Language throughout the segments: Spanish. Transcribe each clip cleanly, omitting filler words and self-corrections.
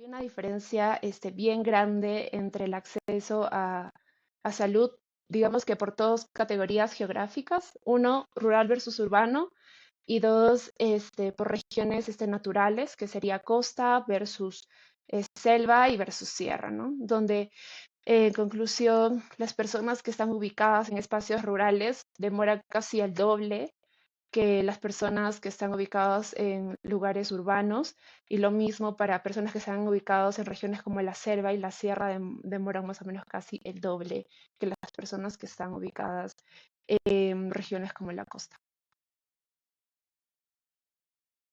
hay una diferencia bien grande entre el acceso a salud, digamos que por dos categorías geográficas. Uno, rural versus urbano, y dos, por regiones naturales, que sería costa versus selva y versus sierra, ¿no? Donde, en conclusión, las personas que están ubicadas en espacios rurales demoran casi el doble que las personas que están ubicadas en lugares urbanos, y lo mismo para personas que están ubicadas en regiones como la selva y la sierra demoran más o menos casi el doble que las personas que están ubicadas en regiones como la costa.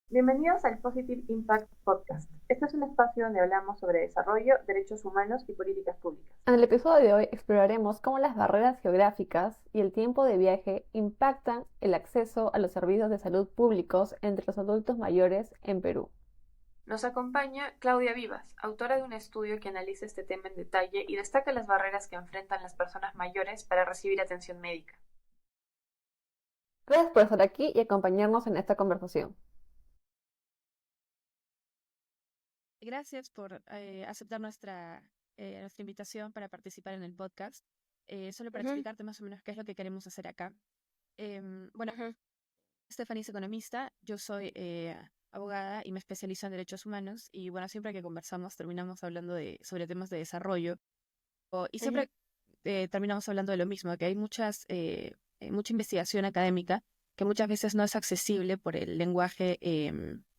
Bienvenidos al Positive Impact Podcast. Este es un espacio donde hablamos sobre desarrollo, derechos humanos y políticas públicas. En el episodio de hoy exploraremos cómo las barreras geográficas y el tiempo de viaje impactan el acceso a los servicios de salud públicos entre los adultos mayores en Perú. Nos acompaña Claudia Vivas, autora de un estudio que analiza este tema en detalle y destaca las barreras que enfrentan las personas mayores para recibir atención médica. Gracias por estar aquí y acompañarnos en esta conversación. Gracias por aceptar nuestra invitación para participar en el podcast. Solo para Ujú, explicarte más o menos qué es lo que queremos hacer acá. Bueno, ujú. Stephanie es economista, yo soy abogada y me especializo en derechos humanos. Y bueno, siempre que conversamos terminamos hablando sobre temas de desarrollo. Y Ujú. siempre terminamos hablando de lo mismo, que hay mucha investigación académica que muchas veces no es accesible por el lenguaje,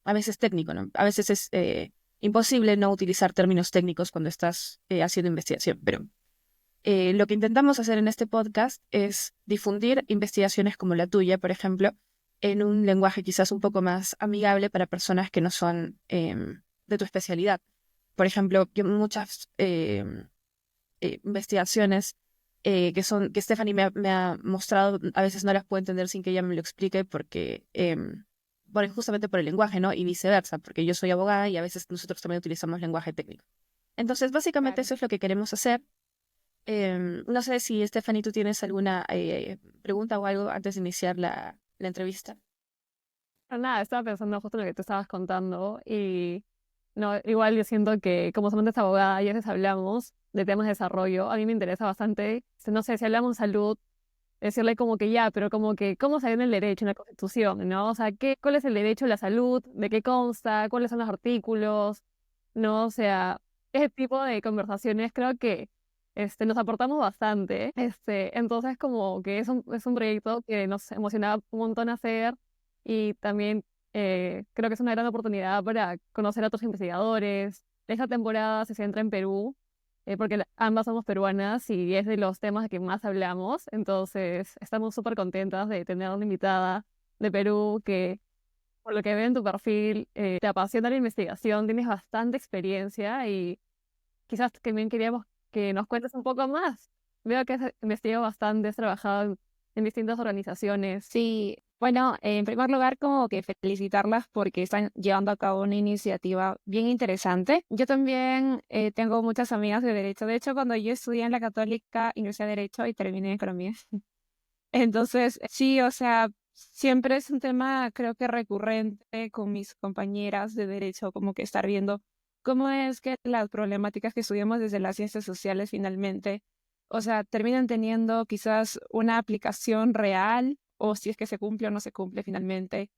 a veces técnico, ¿no? A veces es imposible no utilizar términos técnicos cuando estás haciendo investigación, pero lo que intentamos hacer en este podcast es difundir investigaciones como la tuya, por ejemplo, en un lenguaje quizás un poco más amigable para personas que no son de tu especialidad. Por ejemplo, que muchas investigaciones que Stephanie me ha mostrado, a veces no las puedo entender sin que ella me lo explique porque, bueno, justamente por el lenguaje, ¿no? Y viceversa, porque yo soy abogada y a veces nosotros también utilizamos lenguaje técnico. Entonces, básicamente Claro. eso es lo que queremos hacer. No sé si, Stephanie, tú tienes alguna pregunta o algo antes de iniciar la entrevista. Pero nada, estaba pensando justo en lo que tú estabas contando y no, igual yo siento que como somos abogada y a veces hablamos de temas de desarrollo, a mí me interesa bastante, no sé, si hablamos de salud, decirle como que ya, pero como que cómo se ve en el derecho, en la Constitución, ¿no? O sea, cuál es el derecho a la salud, de qué consta, cuáles son los artículos, ¿no? O sea, ese tipo de conversaciones creo que nos aportamos bastante. Entonces como que es un proyecto que nos emociona un montón hacer y también creo que es una gran oportunidad para conocer a otros investigadores. Esta temporada se centra en Perú porque ambas somos peruanas y es de los temas que más hablamos, entonces estamos súper contentas de tener una invitada de Perú que, por lo que veo en tu perfil, te apasiona la investigación, tienes bastante experiencia y quizás también queríamos que nos cuentes un poco más. Veo que has investigado bastante, has trabajado en distintas organizaciones. Sí, bueno, en primer lugar, como que felicitarlas porque están llevando a cabo una iniciativa bien interesante. Yo también tengo muchas amigas de Derecho. De hecho, cuando yo estudié en la Católica, ingresé a Derecho y terminé en Economía. Entonces, sí, o sea, siempre es un tema, creo que recurrente con mis compañeras de Derecho, como que estar viendo cómo es que las problemáticas que estudiamos desde las ciencias sociales finalmente, o sea, terminan teniendo quizás una aplicación real o si es que se cumple o no se cumple finalmente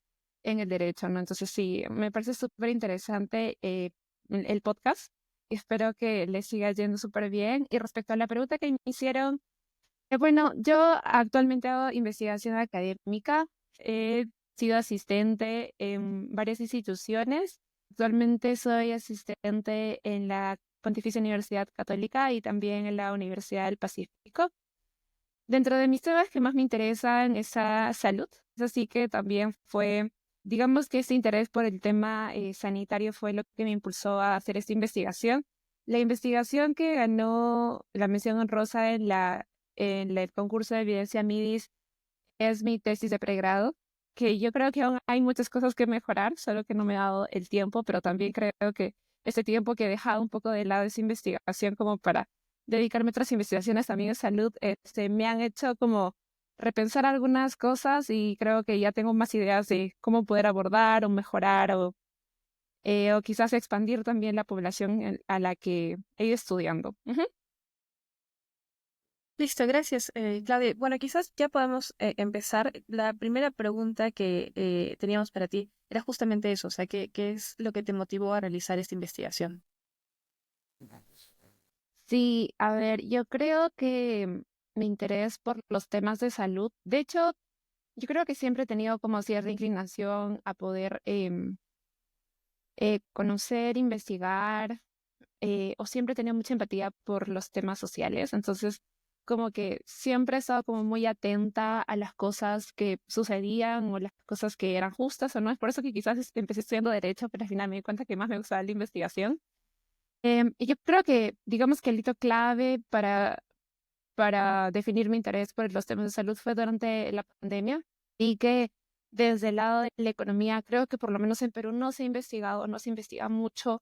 en el derecho, ¿no? Entonces, sí, me parece súper interesante el podcast. Espero que les siga yendo súper bien. Y respecto a la pregunta que me hicieron, bueno, yo actualmente hago investigación académica. He sido asistente en varias instituciones. Actualmente soy asistente en la Pontificia Universidad Católica y también en la Universidad del Pacífico. Dentro de mis temas que más me interesan es la salud. Así que también fue, digamos que este interés por el tema sanitario fue lo que me impulsó a hacer esta investigación. La investigación que ganó la mención honrosa en el concurso de evidencia MIDIS es mi tesis de pregrado, que yo creo que aún hay muchas cosas que mejorar, solo que no me ha dado el tiempo, pero también creo que este tiempo que he dejado un poco de lado esa investigación como para dedicarme a otras investigaciones también en salud, me han hecho como repensar algunas cosas y creo que ya tengo más ideas de cómo poder abordar o mejorar o quizás expandir también la población a la que he ido estudiando. Ujú. Listo, gracias, Claudia. Bueno, quizás ya podemos empezar. La primera pregunta que teníamos para ti era justamente eso, o sea, ¿qué es lo que te motivó a realizar esta investigación? Sí, a ver, yo creo que mi interés por los temas de salud, de hecho, yo creo que siempre he tenido como cierta inclinación a poder conocer, investigar, o siempre he tenido mucha empatía por los temas sociales, entonces como que siempre he estado como muy atenta a las cosas que sucedían o las cosas que eran justas o no. Es por eso que quizás empecé estudiando derecho, pero al final me di cuenta que más me gustaba la investigación. Y yo creo que, digamos que el hito clave para definir mi interés por los temas de salud fue durante la pandemia y que desde el lado de la economía, creo que por lo menos en Perú no se ha investigado, no se investiga mucho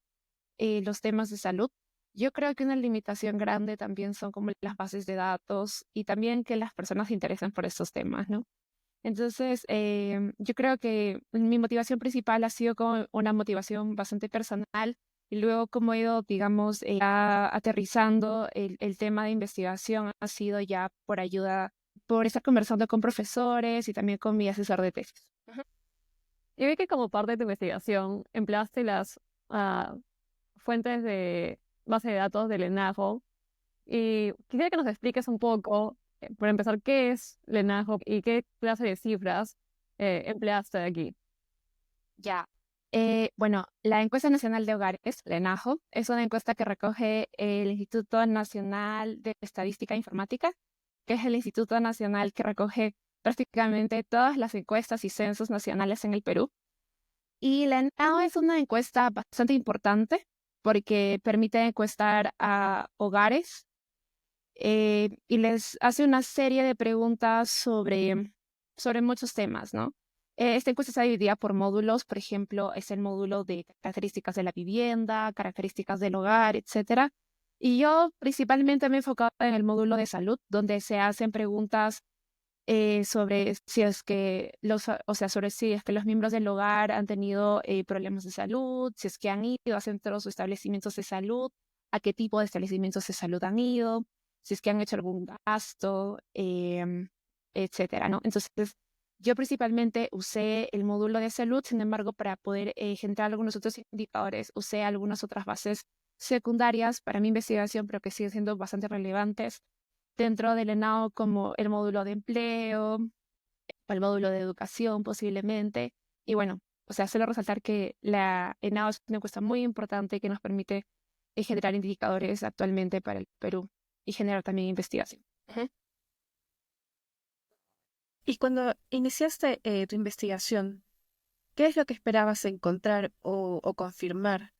los temas de salud. Yo creo que una limitación grande también son como las bases de datos y también que las personas se interesen por estos temas, ¿no? Entonces, yo creo que mi motivación principal ha sido como una motivación bastante personal y luego como he ido, digamos, ya aterrizando el tema de investigación ha sido ya por ayuda, por estar conversando con profesores y también con mi asesor de tesis. Y vi que como parte de tu investigación empleaste las ah, fuentes de base de datos del ENAJO. Y quisiera que nos expliques un poco, por empezar, qué es Lenajo y qué clase de cifras empleaste aquí. Ya. Bueno, la encuesta nacional de hogares, la ENAJO, es una encuesta que recoge el Instituto Nacional de Estadística e Informática, que es el Instituto Nacional que recoge prácticamente todas las encuestas y censos nacionales en el Perú. Y la ENAJO es una encuesta bastante importante porque permite encuestar a hogares y les hace una serie de preguntas sobre muchos temas, ¿no? Esta encuesta está dividida por módulos, por ejemplo, es el módulo de características de la vivienda, características del hogar, etcétera. Y yo principalmente me he enfocado en el módulo de salud, donde se hacen preguntas sobre si es que o sea, sobre si es que los miembros del hogar han tenido problemas de salud, si es que han ido a centros o establecimientos de salud, a qué tipo de establecimientos de salud han ido, si es que han hecho algún gasto, etcétera, ¿no? Entonces, yo principalmente usé el módulo de salud, sin embargo, para poder generar algunos otros indicadores, usé algunas otras bases secundarias para mi investigación, pero que siguen siendo bastante relevantes dentro del ENAO, como el módulo de empleo o el módulo de educación posiblemente. Y bueno, o sea, solo resaltar que la ENAO es una encuesta muy importante que nos permite generar indicadores actualmente para el Perú y generar también investigación. Ujú. Y cuando iniciaste tu investigación, ¿qué es lo que esperabas encontrar o confirmar?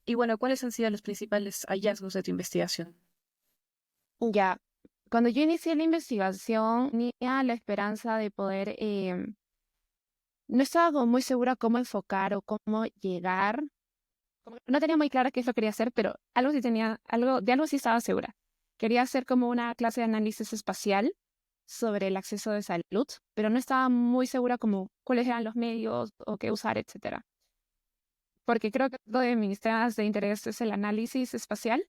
Y bueno, ¿cuáles han sido los principales hallazgos de tu investigación? Ya, cuando yo inicié la investigación, tenía la esperanza de poder, no estaba como muy segura cómo enfocar o cómo llegar. Como que no tenía muy clara qué es lo que quería hacer, pero algo sí tenía, de algo sí estaba segura. Quería hacer como una clase de análisis espacial sobre el acceso de salud, pero no estaba muy segura como cuáles eran los medios o qué usar, etcétera. Porque creo que uno de mis temas de interés es el análisis espacial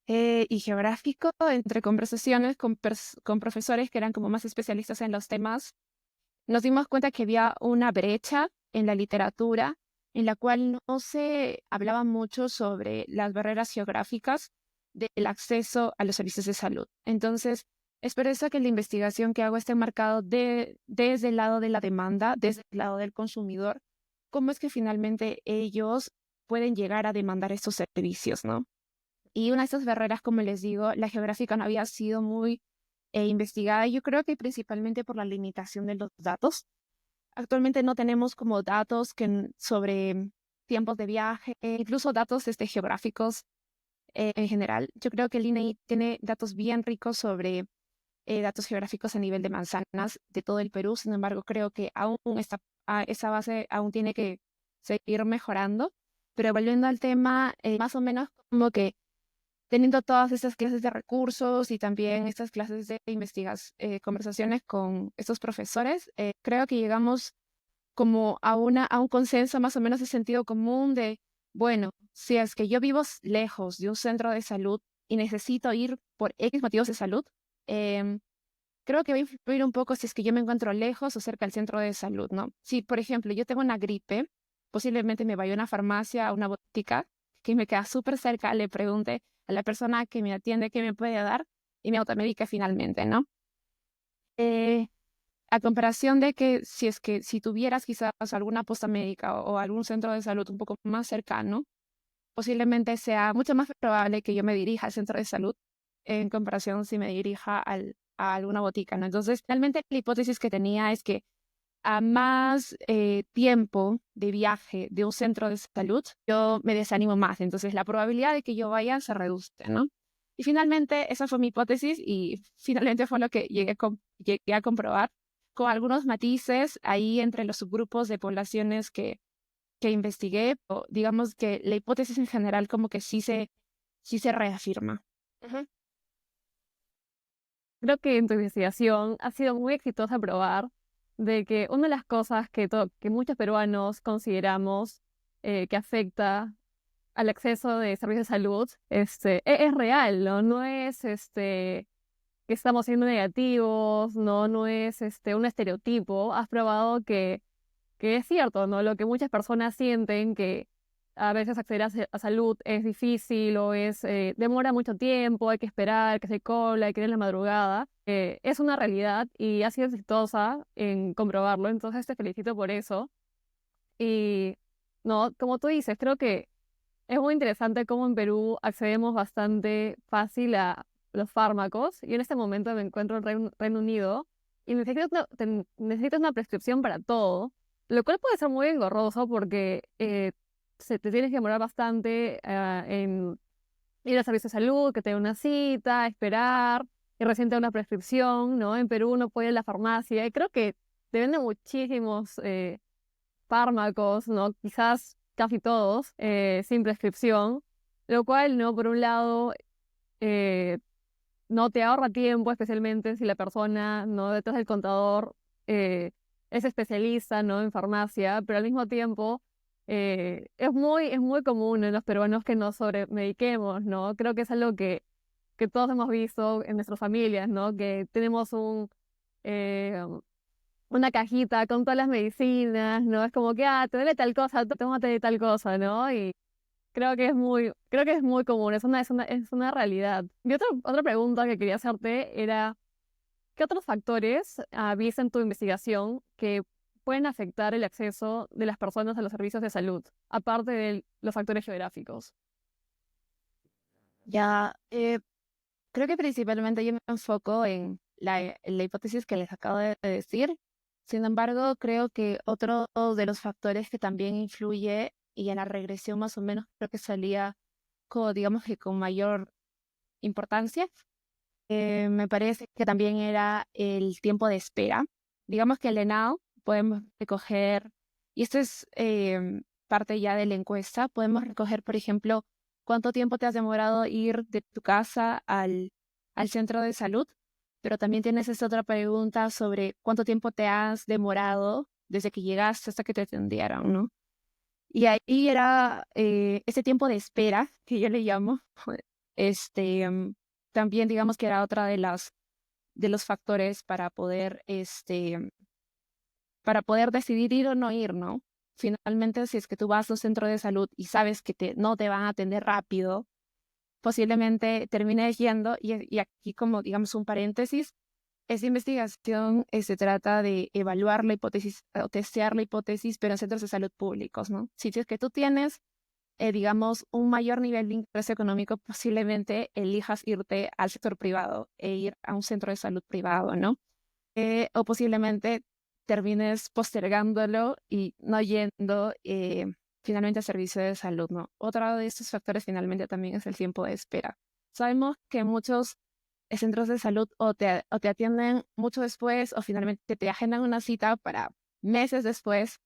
y geográfico, entre conversaciones con profesores que eran como más especialistas en los temas, nos dimos cuenta que había una brecha en la literatura en la cual no se hablaba mucho sobre las barreras geográficas del acceso a los servicios de salud. Entonces, es por eso que la investigación que hago está enmarcado desde el lado de la demanda, desde el lado del consumidor, cómo es que finalmente ellos pueden llegar a demandar estos servicios, ¿no? Y una de estas barreras, como les digo, la geográfica no había sido muy investigada, yo creo que principalmente por la limitación de los datos. Actualmente no tenemos como datos sobre tiempos de viaje, incluso datos geográficos en general. Yo creo que el INEI tiene datos bien ricos sobre datos geográficos a nivel de manzanas de todo el Perú. Sin embargo, creo que aún esa base aún tiene que seguir mejorando. Pero volviendo al tema, más o menos como que teniendo todas estas clases de recursos y también estas clases de conversaciones con estos profesores, creo que llegamos como a un consenso más o menos de sentido común de, bueno, si es que yo vivo lejos de un centro de salud y necesito ir por X motivos de salud, em, creo que va a influir un poco si es que yo me encuentro lejos o cerca del centro de salud, ¿no? Si, por ejemplo, yo tengo una gripe, posiblemente me vaya a una farmacia, a una botica que me queda súper cerca, le pregunte a la persona que me atiende qué me puede dar y me automedique finalmente, ¿no? Eh, a comparación de que si tuvieras quizás alguna posta médica o algún centro de salud un poco más cercano, posiblemente sea mucho más probable que yo me dirija al centro de salud en comparación si me dirija a alguna botica, ¿no? Entonces, realmente la hipótesis que tenía es que a más tiempo de viaje de un centro de salud, yo me desanimo más. Entonces, la probabilidad de que yo vaya se reduce, ¿no? Y finalmente, esa fue mi hipótesis y finalmente fue lo que llegué a comprobar con algunos matices ahí entre los subgrupos de poblaciones que investigué. Digamos que la hipótesis en general como que sí se reafirma. Ujú. Creo que en tu investigación ha sido muy exitosa probar de que una de las cosas que muchos peruanos consideramos que afecta al acceso de servicios de salud es real, ¿no? No es que estamos siendo negativos, no es un estereotipo. Has probado que es cierto, ¿no? Lo que muchas personas sienten que a veces acceder a salud es difícil o demora mucho tiempo, hay que esperar, que se cola, hay que ir en la madrugada, es una realidad y has sido exitosa en comprobarlo, entonces te felicito por eso. Y, no, como tú dices, creo que es muy interesante cómo en Perú accedemos bastante fácil a los fármacos. Yo en este momento me encuentro en Reino Unido y necesitas una prescripción para todo, lo cual puede ser muy engorroso porque te tienes que demorar bastante en ir al servicio de salud, que te dé una cita, esperar, y recién te da una prescripción, ¿no? En Perú uno puede ir a la farmacia y creo que te venden muchísimos fármacos, ¿no? Quizás casi todos, sin prescripción, lo cual, ¿no? Por un lado, eh, no te ahorra tiempo, especialmente si la persona, ¿no? Detrás del contador eh, es especialista, ¿no? En farmacia, pero al mismo tiempo es muy común en los peruanos que nos sobremediquemos, ¿no? Creo que es algo que todos hemos visto en nuestras familias, ¿no? Que tenemos eh, una cajita con todas las medicinas, ¿no? Es como que, te duele tal cosa, tómate tal cosa, ¿no? Y creo que es muy común, es una realidad. Y otra pregunta que quería hacerte era, ¿qué otros factores viste en tu investigación que pueden afectar el acceso de las personas a los servicios de salud, aparte de los factores geográficos? Ya, creo que principalmente yo me enfoco en la hipótesis que les acabo de decir. Sin embargo, creo que otro de los factores que también influye y en la regresión más o menos creo que salía digamos que con mayor importancia, me parece que también era el tiempo de espera. Digamos que el ENAO podemos recoger, y esto es parte ya de la encuesta, podemos recoger, por ejemplo, cuánto tiempo te has demorado ir de tu casa al centro de salud, pero también tienes esta otra pregunta sobre cuánto tiempo te has demorado desde que llegaste hasta que te atendieron, ¿no? Y ahí era ese tiempo de espera, que yo le llamo, también digamos que era otra de los factores para poder decidir ir o no ir, ¿no? Finalmente, si es que tú vas a un centro de salud y sabes que no te van a atender rápido, posiblemente termines yendo, y aquí como digamos un paréntesis, esta investigación se trata de evaluar la hipótesis o testear la hipótesis, pero en centros de salud públicos, ¿no? Si es que tú tienes, digamos, un mayor nivel de ingreso económico, posiblemente elijas irte al sector privado e ir a un centro de salud privado, ¿no? O posiblemente termines postergándolo y no yendo finalmente al servicio de salud, ¿no? Otro de estos factores finalmente también es el tiempo de espera. Sabemos que muchos centros de salud o te atienden mucho después o finalmente te agendan una cita para meses después,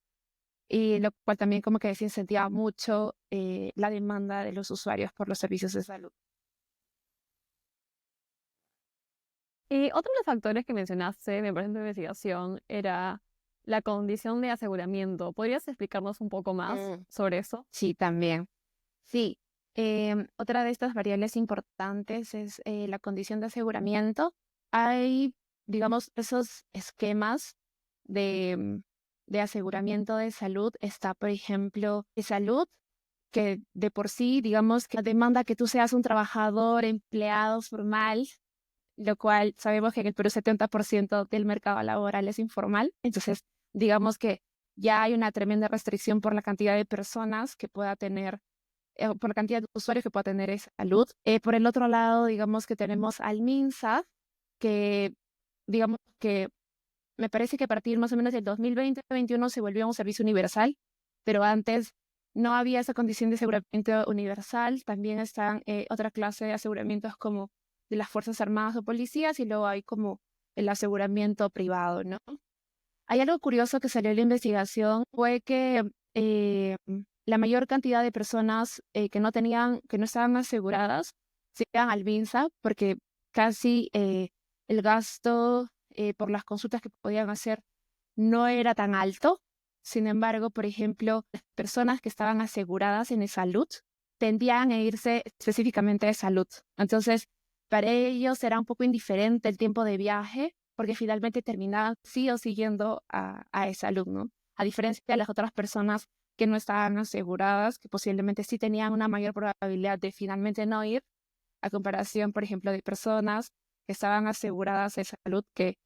y lo cual también como que desincentiva mucho la demanda de los usuarios por los servicios de salud. Y otro de los factores que mencionaste, me parece en tu investigación, era la condición de aseguramiento. ¿Podrías explicarnos un poco más sobre eso? Sí, también. Sí, otra de estas variables importantes es la condición de aseguramiento. Hay, digamos, esos esquemas de aseguramiento de salud. Está, por ejemplo, de salud, que de por sí, digamos, que demanda que tú seas un trabajador empleado formal, lo cual sabemos que en el Perú 70% del mercado laboral es informal. Entonces, digamos que ya hay una tremenda restricción por la cantidad de personas que pueda tener, por la cantidad de usuarios que pueda tener esa salud. Por el otro lado, digamos que tenemos al MINSA, que digamos que me parece que a partir más o menos del 2020-2021 se volvió un servicio universal, pero antes no había esa condición de aseguramiento universal. También están otra clase de aseguramientos como de las Fuerzas Armadas o policías, y luego hay como el aseguramiento privado, ¿no? Hay algo curioso que salió en la investigación, fue que la mayor cantidad de personas que no estaban aseguradas, se iban al MINSA, porque casi el gasto por las consultas que podían hacer no era tan alto. Sin embargo, por ejemplo, las personas que estaban aseguradas en salud tendían a irse específicamente de salud. Entonces, para ellos era un poco indiferente el tiempo de viaje, porque finalmente terminaban sí o sí yendo a salud, ¿no? A diferencia de las otras personas que no estaban aseguradas, que posiblemente sí tenían una mayor probabilidad de finalmente no ir, a comparación, por ejemplo, de personas que estaban aseguradas de salud, que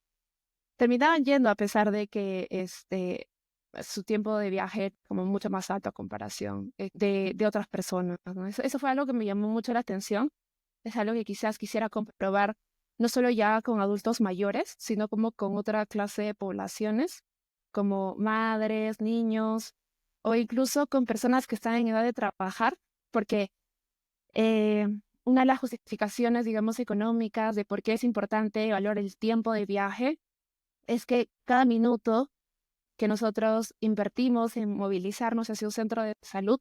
terminaban yendo a pesar de que su tiempo de viaje como mucho más alto a comparación de otras personas, ¿no? Eso fue algo que me llamó mucho la atención. Es algo que quizás quisiera comprobar no solo ya con adultos mayores, sino como con otra clase de poblaciones, como madres, niños, o incluso con personas que están en edad de trabajar, porque eh, una de las justificaciones, digamos, económicas de por qué es importante evaluar el tiempo de viaje es que cada minuto que nosotros invertimos en movilizarnos hacia un centro de salud,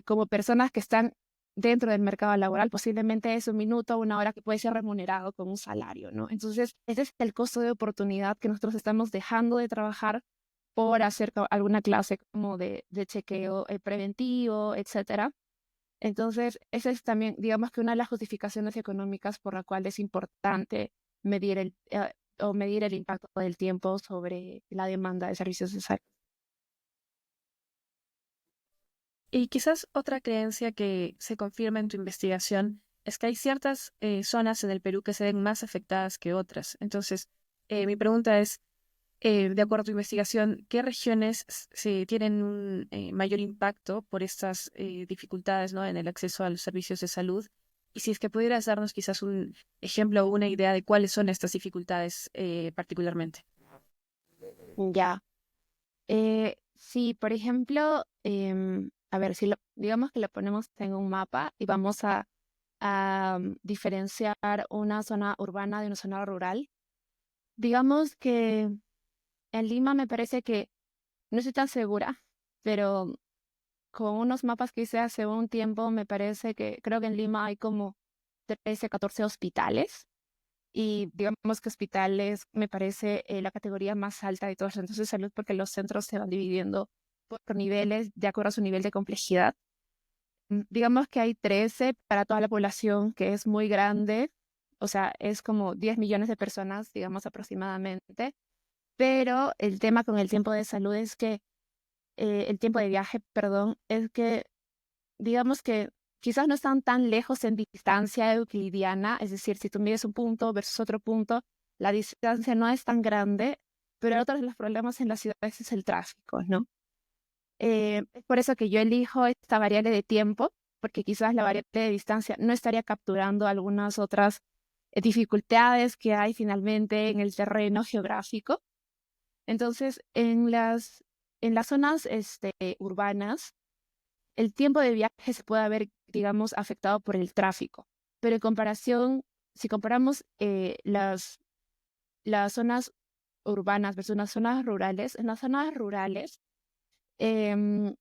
como personas que están dentro del mercado laboral, posiblemente es un minuto o una hora que puede ser remunerado con un salario, ¿no? Entonces, ese es el costo de oportunidad que nosotros estamos dejando de trabajar por hacer alguna clase como de chequeo preventivo, etcétera. Entonces, esa es también, digamos que una de las justificaciones económicas por la cual es importante medir el impacto del tiempo sobre la demanda de servicios de salud. Y quizás otra creencia que se confirma en tu investigación es que hay ciertas zonas en el Perú que se ven más afectadas que otras. Entonces, mi pregunta es, de acuerdo a tu investigación, ¿qué regiones se tienen un mayor impacto por estas dificultades, ¿no?, en el acceso a los servicios de salud? Y si es que pudieras darnos quizás un ejemplo o una idea de cuáles son estas dificultades particularmente. Ya. Sí, por ejemplo, a ver, si digamos que lo ponemos en un mapa y vamos a diferenciar una zona urbana de una zona rural. Digamos que en Lima me parece que no estoy tan segura, pero con unos mapas que hice hace un tiempo, me parece que creo que en Lima hay como 13, 14 hospitales. Y digamos que hospitales me parece la categoría más alta de todos los centros de salud, porque los centros se van dividiendo por niveles de acuerdo a su nivel de complejidad. Digamos que hay 13 para toda la población, que es muy grande, o sea, es como 10 millones de personas, digamos aproximadamente, pero el tema con el tiempo de salud es que, el tiempo de viaje, perdón, es que digamos que quizás no están tan lejos en distancia euclidiana, es decir, si tú mides un punto versus otro punto, la distancia no es tan grande, pero otro de los problemas en las ciudades es el tráfico, ¿no? Es por eso que yo elijo esta variable de tiempo, porque quizás la variable de distancia no estaría capturando algunas otras dificultades que hay finalmente en el terreno geográfico. Entonces, en las zonas urbanas, el tiempo de viaje se puede ver, digamos, afectado por el tráfico. Pero en comparación, si comparamos las zonas urbanas versus las zonas rurales, en las zonas rurales, em,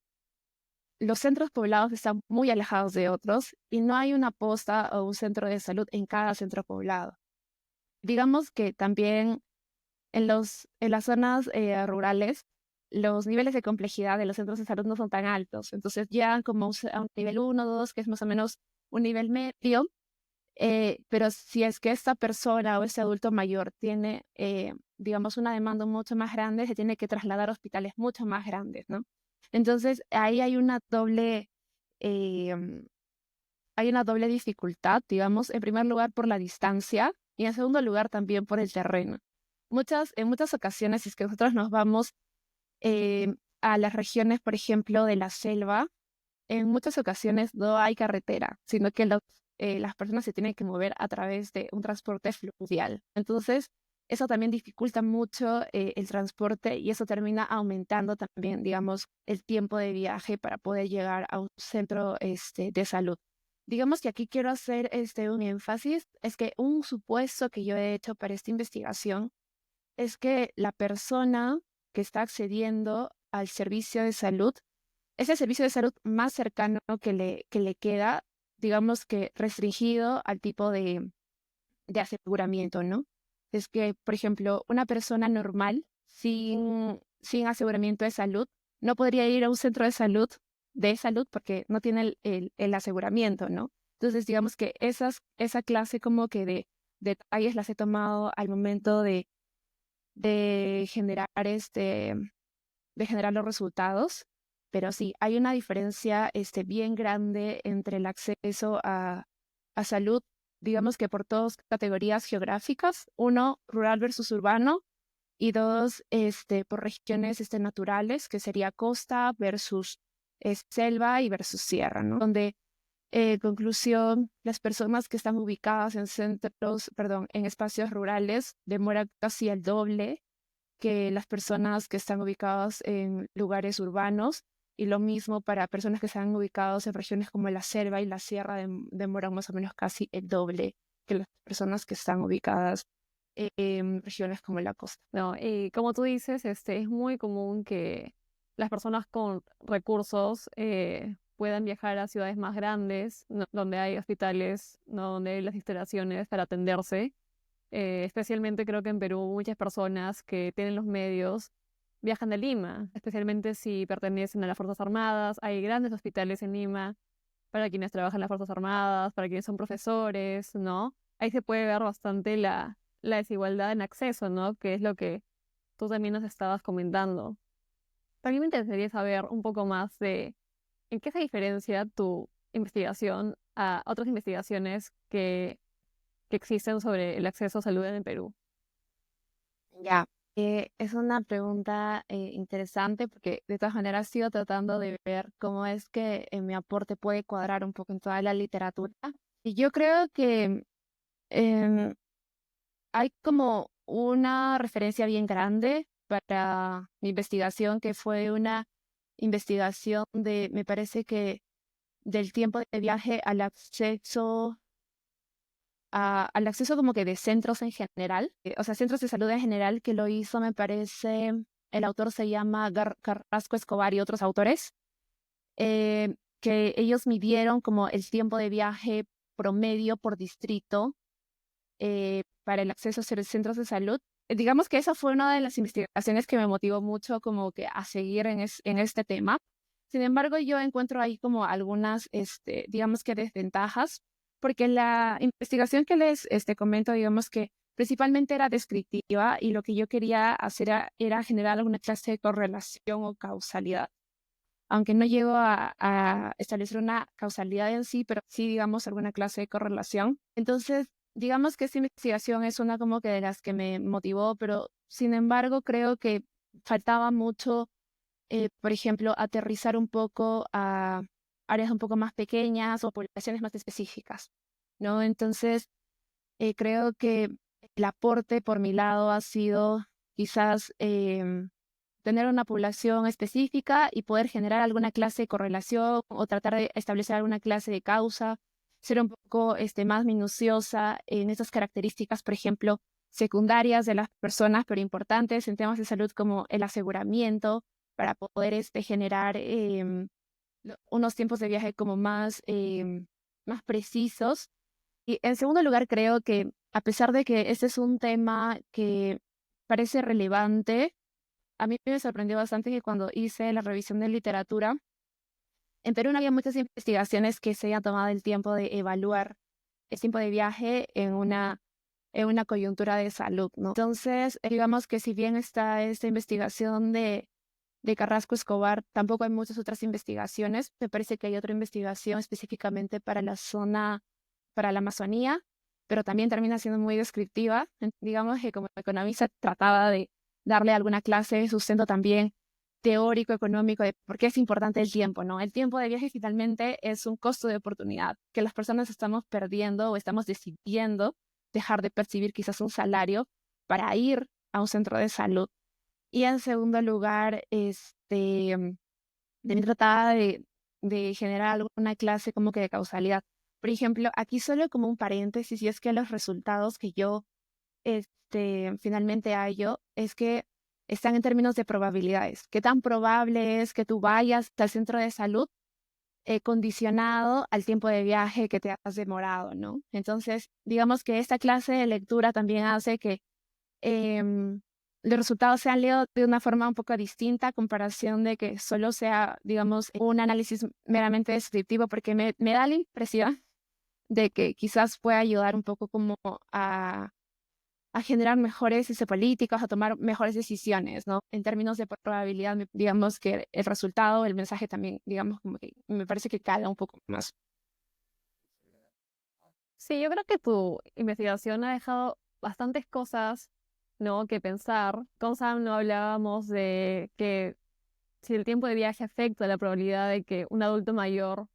los centros poblados están muy alejados de otros y no hay una posta o un centro de salud en cada centro poblado. Digamos que también en las zonas rurales, los niveles de complejidad de los centros de salud no son tan altos. Entonces llegan como a un nivel 1, 2, que es más o menos un nivel medio. Pero si es que esta persona o ese adulto mayor tiene, digamos, una demanda mucho más grande, se tiene que trasladar a hospitales mucho más grandes, ¿no? Entonces, ahí eh, hay una doble dificultad, digamos, en primer lugar por la distancia y en segundo lugar también por el terreno. En muchas ocasiones, si es que nosotros nos vamos a las regiones, por ejemplo, de la selva, en muchas ocasiones no hay carretera, sino que las personas se tienen que mover a través de un transporte fluvial. Entonces, eso también dificulta mucho el transporte y eso termina aumentando también, digamos, el tiempo de viaje para poder llegar a un centro de salud. Digamos que aquí quiero hacer un énfasis, es que un supuesto que yo he hecho para esta investigación es que la persona que está accediendo al servicio de salud es el servicio de salud más cercano que le queda, digamos que restringido al tipo de aseguramiento, ¿no? Es que, por ejemplo, una persona normal sin aseguramiento de salud no podría ir a un centro de salud porque no tiene el aseguramiento, ¿no? Entonces, digamos que esa clase como que de detalles las he tomado al momento de generar de generar los resultados, pero sí, hay una diferencia bien grande entre el acceso a salud, digamos que por dos categorías geográficas, uno, rural versus urbano, y dos, por regiones naturales, que sería costa versus selva y versus sierra, ¿no? Donde, conclusión, las personas que están ubicadas en espacios rurales demoran casi el doble que las personas que están ubicadas en lugares urbanos y lo mismo para personas que están ubicadas en regiones como la selva y la sierra demoran más o menos casi el doble que las personas que están ubicadas en regiones como la costa. No, y como tú dices, es muy común que las personas con recursos puedan viajar a ciudades más grandes, donde hay hospitales, ¿no? Donde hay las instalaciones para atenderse. Especialmente creo que en Perú muchas personas que tienen los medios viajan de Lima, especialmente si pertenecen a las Fuerzas Armadas. Hay grandes hospitales en Lima para quienes trabajan en las Fuerzas Armadas, para quienes son profesores, ¿no? Ahí se puede ver bastante la desigualdad en acceso, ¿no? Que es lo que tú también nos estabas comentando. También me interesaría saber un poco más de en qué se diferencia tu investigación a otras investigaciones que existen sobre el acceso a salud en el Perú. Ya, es una pregunta interesante porque de todas maneras sigo tratando de ver cómo es que mi aporte puede cuadrar un poco en toda la literatura. Y yo creo que em, hay como una referencia bien grande para mi investigación, que fue una investigación me parece que del tiempo de viaje al acceso como que de centros en general, o sea, centros de salud en general, que lo hizo, me parece, el autor se llama Carrasco Escobar y otros autores, que ellos midieron como el tiempo de viaje promedio por distrito para el acceso a centros de salud. Digamos que esa fue una de las investigaciones que me motivó mucho como que a seguir en este tema. Sin embargo, yo encuentro ahí como algunas, digamos que desventajas, porque la investigación que les comento, digamos que principalmente era descriptiva y lo que yo quería hacer era generar alguna clase de correlación o causalidad. Aunque no llego a establecer una causalidad en sí, pero sí, digamos, alguna clase de correlación. Entonces, digamos que esta investigación es una como que de las que me motivó, pero sin embargo creo que faltaba mucho, por ejemplo, aterrizar un poco a áreas un poco más pequeñas o poblaciones más específicas, ¿no? Entonces, creo que el aporte por mi lado ha sido quizás tener una población específica y poder generar alguna clase de correlación o tratar de establecer alguna clase de causa, ser un poco más minuciosa en esas características, por ejemplo, secundarias de las personas, pero importantes en temas de salud como el aseguramiento, para poder generar unos tiempos de viaje como más precisos. Y en segundo lugar, creo que a pesar de que este es un tema que parece relevante. A mí me sorprendió bastante que cuando hice la revisión de literatura, en Perú no había muchas investigaciones que se hayan tomado el tiempo de evaluar el tiempo de viaje en una coyuntura de salud, ¿no? Entonces, digamos que si bien está esta investigación de Carrasco Escobar, tampoco hay muchas otras investigaciones. Me parece que hay otra investigación específicamente para la zona, para la Amazonía, pero también termina siendo muy descriptiva. Digamos que como economista trataba de darle alguna clase de sustento también teórico, económico, de por qué es importante el tiempo, ¿no? El tiempo de viaje finalmente es un costo de oportunidad que las personas estamos perdiendo o estamos decidiendo dejar de percibir quizás un salario para ir a un centro de salud. Y en segundo lugar, también trataba de generar alguna clase como que de causalidad. Por ejemplo, aquí solo como un paréntesis, y es que los resultados que yo finalmente hallo es que están en términos de probabilidades. ¿Qué tan probable es que tú vayas al centro de salud condicionado al tiempo de viaje que te has demorado, ¿no? Entonces, digamos que esta clase de lectura también hace que los resultados sean leídos de una forma un poco distinta a comparación de que solo sea, digamos, un análisis meramente descriptivo, porque me da la impresión de que quizás pueda ayudar un poco como a generar mejores políticas, a tomar mejores decisiones, ¿no? En términos de probabilidad, digamos que el resultado, el mensaje también, digamos, como que me parece que cala un poco más. Sí, yo creo que tu investigación ha dejado bastantes cosas, ¿no?, que pensar. Con Sam no hablábamos de que si el tiempo de viaje afecta la probabilidad de que un adulto mayor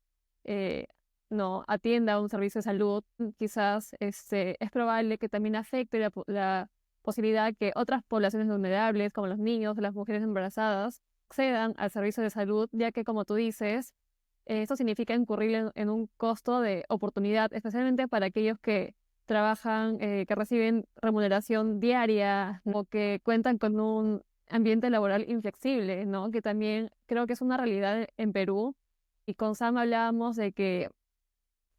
eh, no atienda a un servicio de salud, quizás es probable que también afecte la posibilidad que otras poblaciones vulnerables, como los niños o las mujeres embarazadas, accedan al servicio de salud, ya que, como tú dices, esto significa incurrir en un costo de oportunidad, especialmente para aquellos que trabajan, que reciben remuneración diaria o que cuentan con un ambiente laboral inflexible, ¿no? Que también creo que es una realidad en Perú. Y con Sam hablábamos de que,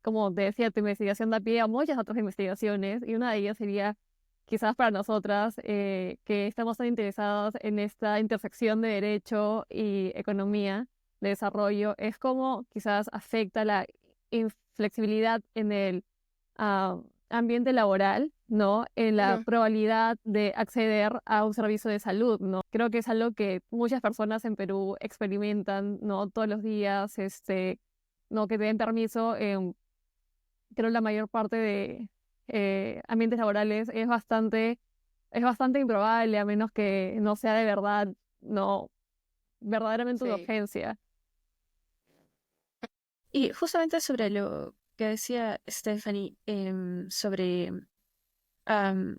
como te decía, tu investigación da pie a muchas otras investigaciones, y una de ellas sería quizás para nosotras, que estamos tan interesadas en esta intersección de derecho y economía de desarrollo, es cómo quizás afecta la inflexibilidad en el ambiente laboral, ¿no? En la Ujú. probabilidad de acceder a un servicio de salud, ¿no? Creo que es algo que muchas personas en Perú experimentan, ¿no? Todos los días, ¿no? Que te den permiso en, creo, la mayor parte de ambientes laborales es bastante improbable, a menos que no sea de verdad, no, verdaderamente una Sí. urgencia. Y justamente sobre lo que decía Stephanie, sobre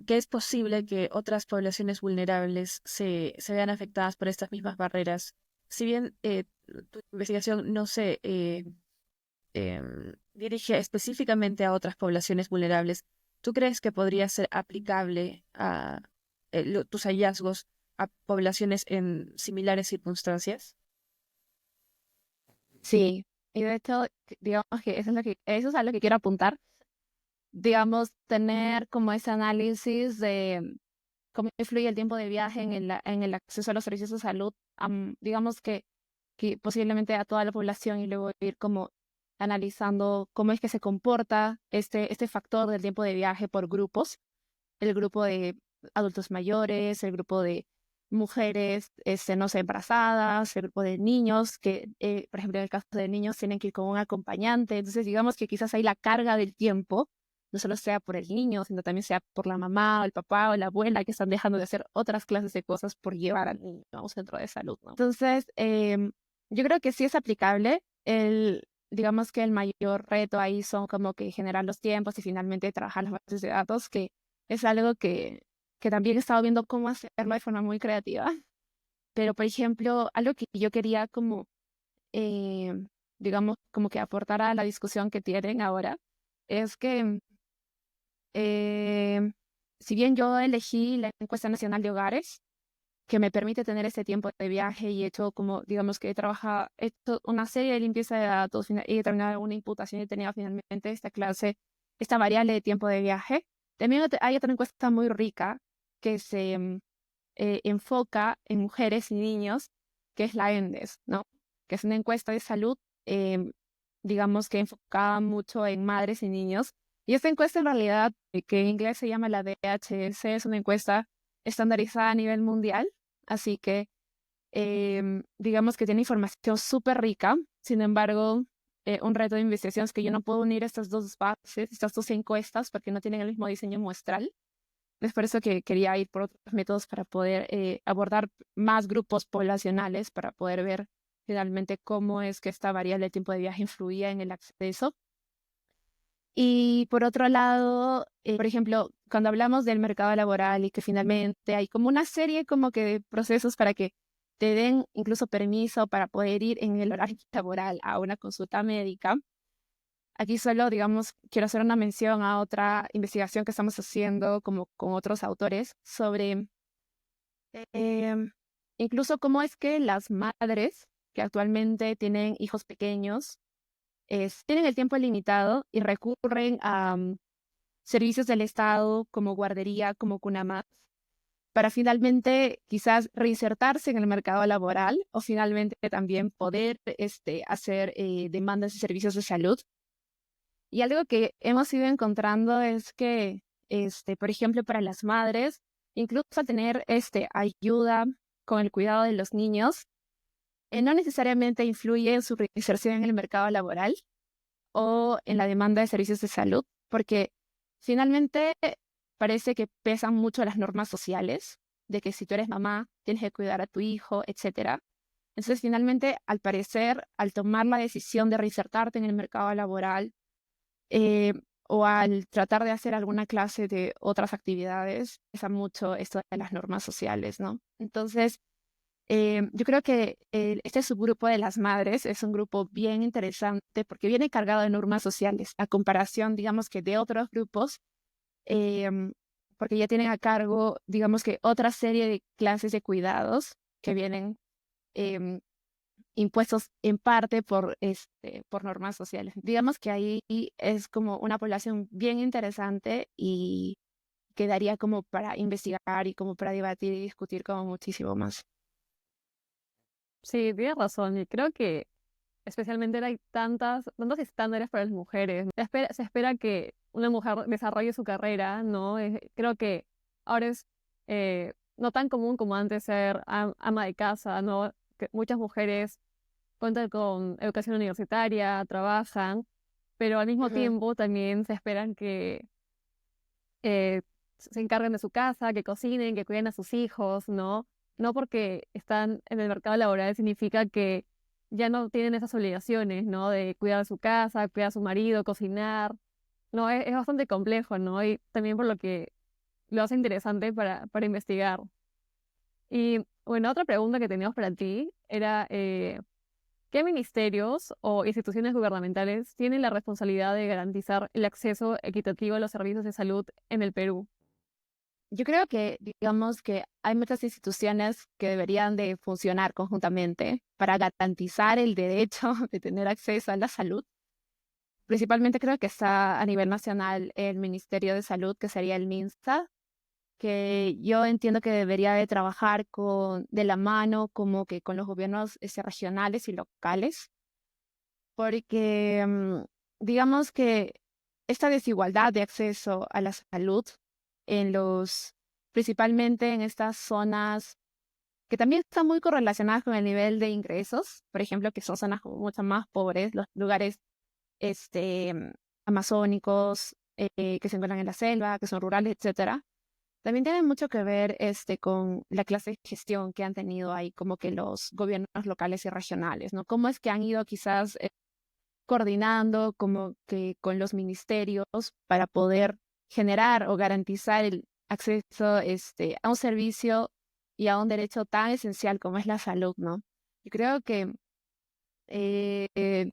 que es posible que otras poblaciones vulnerables se vean afectadas por estas mismas barreras. Si bien tu investigación no se dirige específicamente a otras poblaciones vulnerables, ¿tú crees que podría ser aplicable a tus hallazgos a poblaciones en similares circunstancias? Sí, y de hecho, digamos que eso es a lo que quiero apuntar. Digamos, tener como ese análisis de cómo influye el tiempo de viaje en el acceso a los servicios de salud, digamos que posiblemente a toda la población, y luego ir como analizando cómo es que se comporta este factor del tiempo de viaje por grupos, el grupo de adultos mayores, el grupo de mujeres, no sé, embarazadas, el grupo de niños, que, por ejemplo, en el caso de niños tienen que ir con un acompañante. Entonces, digamos que quizás ahí la carga del tiempo no solo sea por el niño, sino también sea por la mamá o el papá o la abuela, que están dejando de hacer otras clases de cosas por llevar al niño a un centro de salud, ¿no? Entonces, yo creo que sí es aplicable. Digamos que el mayor reto ahí son como que generar los tiempos y finalmente trabajar las bases de datos, que es algo que también he estado viendo cómo hacerlo de forma muy creativa. Pero, por ejemplo, algo que yo quería como, eh, digamos, como que aportar a la discusión que tienen ahora, es que eh, si bien yo elegí la encuesta nacional de hogares, que me permite tener este tiempo de viaje, y he hecho como, digamos que he hecho una serie de limpieza de datos y he terminado una imputación y he tenido finalmente esta variable de tiempo de viaje. También hay otra encuesta muy rica que se enfoca en mujeres y niños, que es la ENDES, ¿no? Que es una encuesta de salud, digamos que enfocada mucho en madres y niños. Y esta encuesta en realidad, que en inglés se llama la DHS, es una encuesta estandarizada a nivel mundial, así que digamos que tiene información súper rica. Sin embargo, un reto de investigación es que yo no puedo unir estas dos bases, estas dos encuestas, porque no tienen el mismo diseño muestral. Es por eso que quería ir por otros métodos para poder abordar más grupos poblacionales, para poder ver finalmente cómo es que esta variable de tiempo de viaje influía en el acceso. Y por otro lado, por ejemplo, cuando hablamos del mercado laboral y que finalmente hay como una serie como que de procesos para que te den incluso permiso para poder ir en el horario laboral a una consulta médica. Aquí solo, digamos, quiero hacer una mención a otra investigación que estamos haciendo como con otros autores sobre em, incluso cómo es que las madres que actualmente tienen hijos pequeños tienen el tiempo limitado y recurren a servicios del Estado como guardería, como Cunamás, para finalmente quizás reinsertarse en el mercado laboral o finalmente también poder hacer demandas de servicios de salud. Y algo que hemos ido encontrando es que, por ejemplo, para las madres, incluso tener ayuda con el cuidado de los niños, no necesariamente influye en su reinserción en el mercado laboral o en la demanda de servicios de salud, porque finalmente parece que pesan mucho las normas sociales, de que si tú eres mamá, tienes que cuidar a tu hijo, etcétera. Entonces, finalmente, al parecer, al tomar la decisión de reinsertarte en el mercado laboral, eh, o al tratar de hacer alguna clase de otras actividades, pesa mucho esto de las normas sociales, ¿no? Entonces, yo creo que este subgrupo de las madres es un grupo bien interesante porque viene cargado de normas sociales, a comparación, digamos que de otros grupos, porque ya tienen a cargo, digamos que otra serie de clases de cuidados que vienen em, impuestos en parte por normas sociales. Digamos que ahí es como una población bien interesante y quedaría como para investigar y como para debatir y discutir como muchísimo más. Sí, tienes razón. Y creo que especialmente hay tantos estándares para las mujeres. Se espera que una mujer desarrolle su carrera, ¿no? Creo que ahora es no tan común como antes ser ama de casa, ¿no? Que muchas mujeres cuentan con educación universitaria, trabajan, pero al mismo Ujú. tiempo también se esperan que eh, se encarguen de su casa, que cocinen, que cuiden a sus hijos, ¿no? No porque están en el mercado laboral significa que ya no tienen esas obligaciones, ¿no? De cuidar de su casa, cuidar a su marido, cocinar. No, es bastante complejo, ¿no? Y también por lo que lo hace interesante para investigar. Y bueno, otra pregunta que teníamos para ti era, ¿qué ministerios o instituciones gubernamentales tienen la responsabilidad de garantizar el acceso equitativo a los servicios de salud en el Perú? Yo creo que, digamos que hay muchas instituciones que deberían de funcionar conjuntamente para garantizar el derecho de tener acceso a la salud. Principalmente creo que está a nivel nacional el Ministerio de Salud, que sería el MINSA, que yo entiendo que debería de trabajar de la mano como que con los gobiernos regionales y locales, porque digamos que esta desigualdad de acceso a la salud principalmente en estas zonas que también están muy correlacionadas con el nivel de ingresos, por ejemplo, que son zonas como mucho más pobres, los lugares amazónicos, que se encuentran en la selva, que son rurales, etcétera. También tiene mucho que ver con la clase de gestión que han tenido ahí, como que los gobiernos locales y regionales, ¿no? Cómo es que han ido quizás coordinando como que con los ministerios para poder generar o garantizar el acceso a un servicio y a un derecho tan esencial como es la salud, ¿no? Yo creo que eh, eh,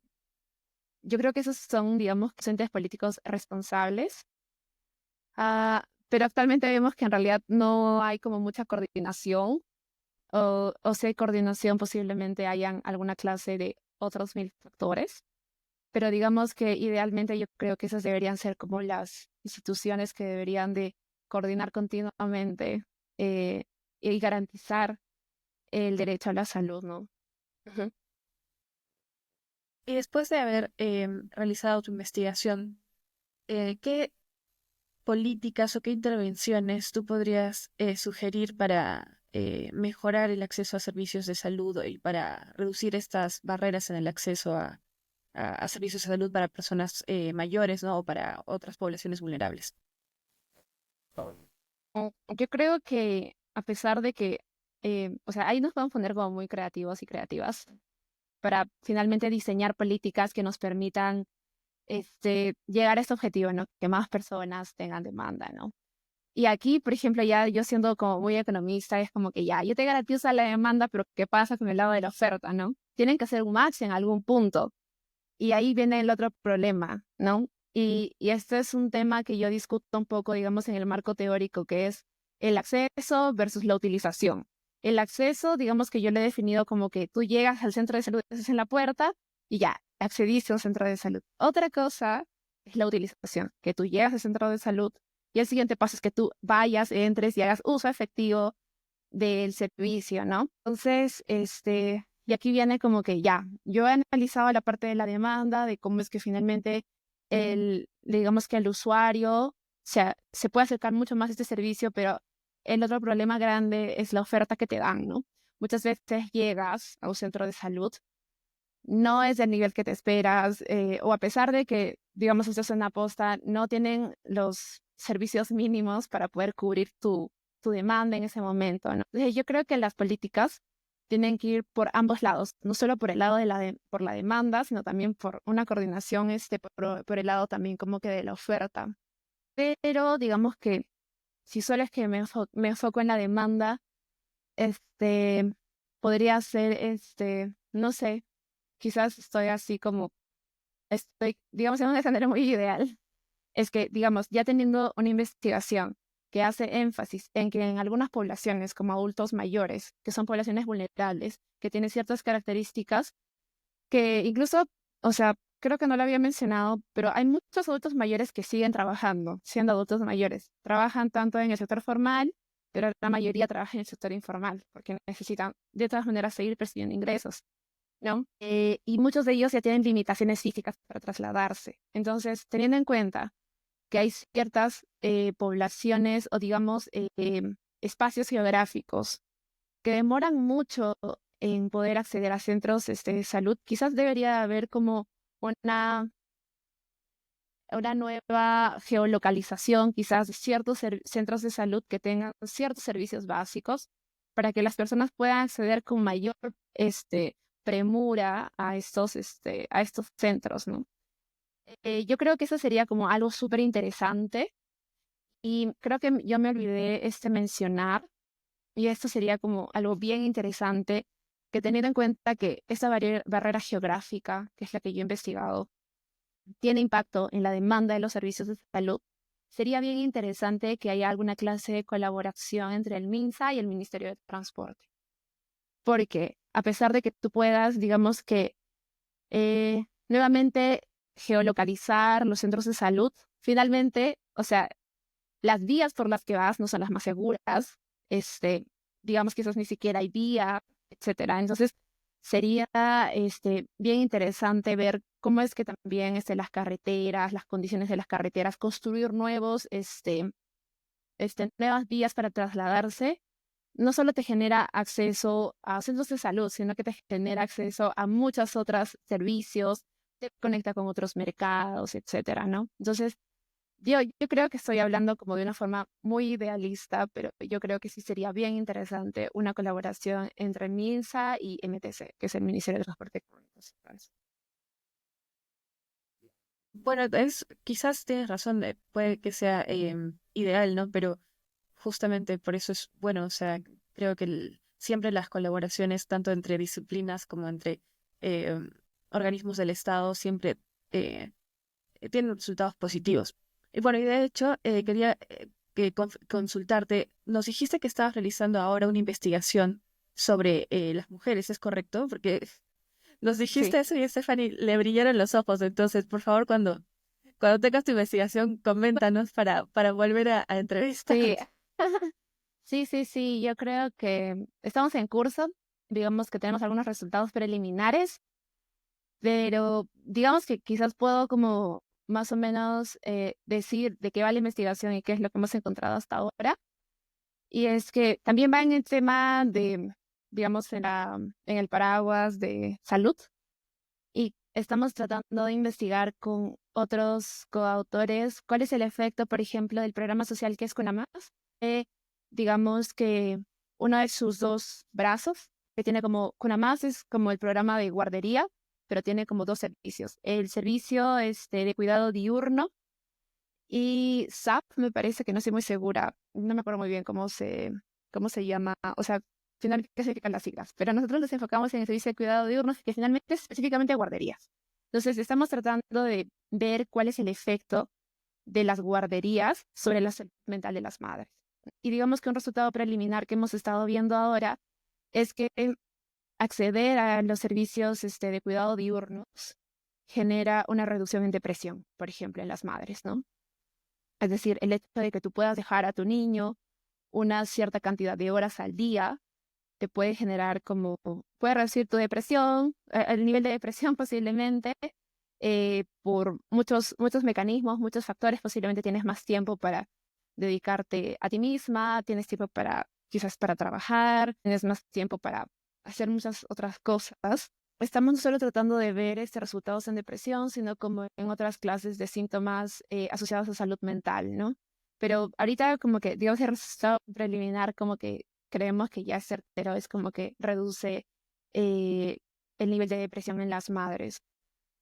yo creo que esos son, digamos, entes políticos responsables. Pero actualmente vemos que en realidad no hay como mucha coordinación, o si hay coordinación posiblemente hayan alguna clase de otros mil factores, pero digamos que idealmente yo creo que esas deberían ser como las instituciones que deberían de coordinar continuamente, eh, y garantizar el derecho a la salud, ¿no? Ujú. Y después de haber realizado tu investigación, ¿qué políticas o qué intervenciones tú podrías sugerir para mejorar el acceso a servicios de salud y para reducir estas barreras en el acceso a servicios de salud para personas mayores, ¿no? O para otras poblaciones vulnerables? Yo creo que a pesar de que, o sea, ahí nos podemos poner como muy creativos y creativas para finalmente diseñar políticas que nos permitan llegar a este objetivo, ¿no? Que más personas tengan demanda, ¿no? Y aquí, por ejemplo, ya yo siendo como muy economista, es como que ya, yo te garantizo la demanda, pero ¿qué pasa con el lado de la oferta, no? Tienen que hacer un match en algún punto. Y ahí viene el otro problema, ¿no? Y este es un tema que yo discuto un poco, digamos, en el marco teórico, que es el acceso versus la utilización. El acceso, digamos que yo lo he definido como que tú llegas al centro de salud, estás en la puerta y ya, accediste a un centro de salud. Otra cosa es la utilización, que tú llegas al centro de salud y el siguiente paso es que tú vayas, entres y hagas uso efectivo del servicio, ¿no? Entonces, y aquí viene como que ya, yo he analizado la parte de la demanda, de cómo es que finalmente digamos que el usuario se puede acercar mucho más a este servicio, pero el otro problema grande es la oferta que te dan, ¿no? Muchas veces llegas a un centro de salud, no es del nivel que te esperas, o a pesar de que, digamos, esto es una aposta, no tienen los servicios mínimos para poder cubrir tu demanda en ese momento, ¿no? Entonces, yo creo que las políticas tienen que ir por ambos lados, no solo por el lado de por la demanda, sino también por una coordinación, por el lado también como que de la oferta. Pero digamos que si solo es que me enfoco en la demanda, este, podría ser, no sé, quizás estoy así como, digamos, en un escenario muy ideal, es que, digamos, ya teniendo una investigación que hace énfasis en que en algunas poblaciones, como adultos mayores, que son poblaciones vulnerables, que tienen ciertas características, que incluso, o sea, creo que no lo había mencionado, pero hay muchos adultos mayores que siguen trabajando, siendo adultos mayores. Trabajan tanto en el sector formal, pero la mayoría trabaja en el sector informal, porque necesitan de todas maneras seguir percibiendo ingresos, ¿no? Y muchos de ellos ya tienen limitaciones físicas para trasladarse. Entonces, teniendo en cuenta que hay ciertas poblaciones o digamos espacios geográficos que demoran mucho en poder acceder a centros de salud, quizás debería haber como una, una nueva geolocalización, quizás de ciertos centros de salud que tengan ciertos servicios básicos para que las personas puedan acceder con mayor premura a estos centros, ¿no? Yo creo que eso sería como algo súper interesante y creo que yo me olvidé mencionar, y esto sería como algo bien interesante, que teniendo en cuenta que esta barrera geográfica, que es la que yo he investigado, tiene impacto en la demanda de los servicios de salud, sería bien interesante que haya alguna clase de colaboración entre el MINSA y el Ministerio de Transporte. Porque a pesar de que tú puedas, digamos que nuevamente geolocalizar los centros de salud, finalmente, o sea, las vías por las que vas no son las más seguras, digamos que quizás ni siquiera hay vía, etcétera. Entonces, sería bien interesante ver cómo es que también las carreteras, las condiciones de las carreteras, construir nuevas vías para trasladarse, no solo te genera acceso a centros de salud, sino que te genera acceso a muchos otros servicios, te conecta con otros mercados, etcétera, ¿no? Entonces, yo creo que estoy hablando como de una forma muy idealista, pero yo creo que sí sería bien interesante una colaboración entre MINSA y MTC, que es el Ministerio de Transporte y Comunicaciones. Bueno, quizás tienes razón, puede que sea ideal, ¿no? Pero justamente por eso es bueno, o sea, creo que siempre las colaboraciones, tanto entre disciplinas como entre eh, organismos del Estado, siempre tienen resultados positivos. Y bueno, y de hecho, quería consultarte, nos dijiste que estabas realizando ahora una investigación sobre las mujeres, ¿es correcto? Porque nos dijiste Sí, eso y a Stephanie le brillaron los ojos, entonces, por favor, cuando tengas tu investigación, coméntanos para volver a sí. entrevistarte. Sí, sí, sí, yo creo que estamos en curso, digamos que tenemos algunos resultados preliminares, pero digamos que quizás puedo como más o menos decir de qué va la investigación y qué es lo que hemos encontrado hasta ahora. Y es que también va en el tema de, digamos, en el paraguas de salud y estamos tratando de investigar con otros coautores cuál es el efecto, por ejemplo, del programa social que es CONAMAS. Digamos que uno de sus dos brazos, que tiene como, CONAMAS es como el programa de guardería, pero tiene como dos servicios. El servicio de cuidado diurno y SAP, me parece que no estoy muy segura, no me acuerdo muy bien cómo se llama, o sea, finalmente qué significan las siglas, pero nosotros nos enfocamos en el servicio de cuidado diurno, que finalmente es específicamente guarderías. Entonces, estamos tratando de ver cuál es el efecto de las guarderías sobre la salud mental de las madres. Y digamos que un resultado preliminar que hemos estado viendo ahora es que acceder a los servicios de cuidado diurnos genera una reducción en depresión, por ejemplo, en las madres, ¿no? Es decir, el hecho de que tú puedas dejar a tu niño una cierta cantidad de horas al día te puede generar como, puede reducir tu depresión, el nivel de depresión posiblemente, por muchos mecanismos, muchos factores. Posiblemente tienes más tiempo para dedicarte a ti misma, tienes tiempo para, quizás para trabajar, tienes más tiempo para hacer muchas otras cosas. Estamos no solo tratando de ver resultados en depresión, sino como en otras clases de síntomas asociados a salud mental, ¿no? Pero ahorita como que, digamos, el resultado preliminar como que creemos que ya es certero, es como que reduce eh, el nivel de depresión en las madres.